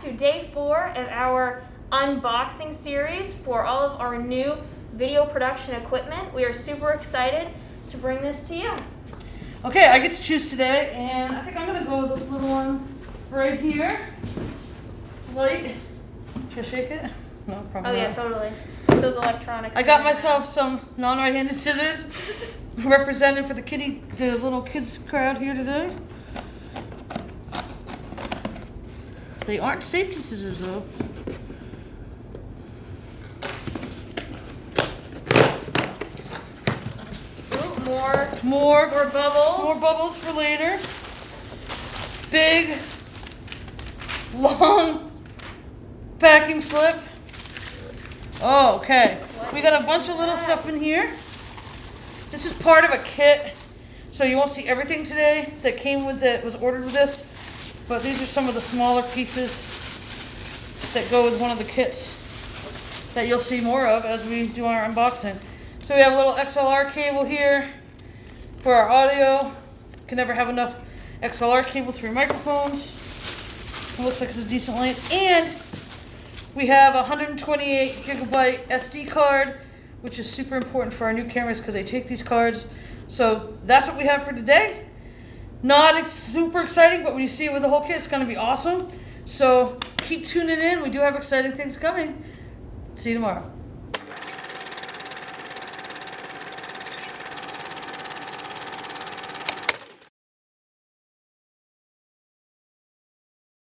to day 4 of our unboxing series for all of our new video production equipment. We are super excited to bring this to you. Okay, I get to choose today, and I think I'm going to go with this little one right here. It's light. Should I shake it? No, probably not. Oh yeah, totally. Those electronics. I got myself some non-right-handed scissors, represented for the little kids crowd here today. They aren't safety scissors though. Ooh, more bubbles. More bubbles for later. Big, long packing slip. Oh, okay. We got a bunch of little stuff in here. This is part of a kit, so you won't see everything today that came with it, was ordered with this. But these are some of the smaller pieces that go with one of the kits that you'll see more of as we do our unboxing. So we have a little XLR cable here for our audio. Can never have enough XLR cables for your microphones. It looks like it's a decent length. And we have a 128 gigabyte SD card, which is super important for our new cameras because they take these cards. So that's what we have for today. Not super exciting, but when you see it with the whole kit, it's going to be awesome. So keep tuning in. We do have exciting things coming. See you tomorrow.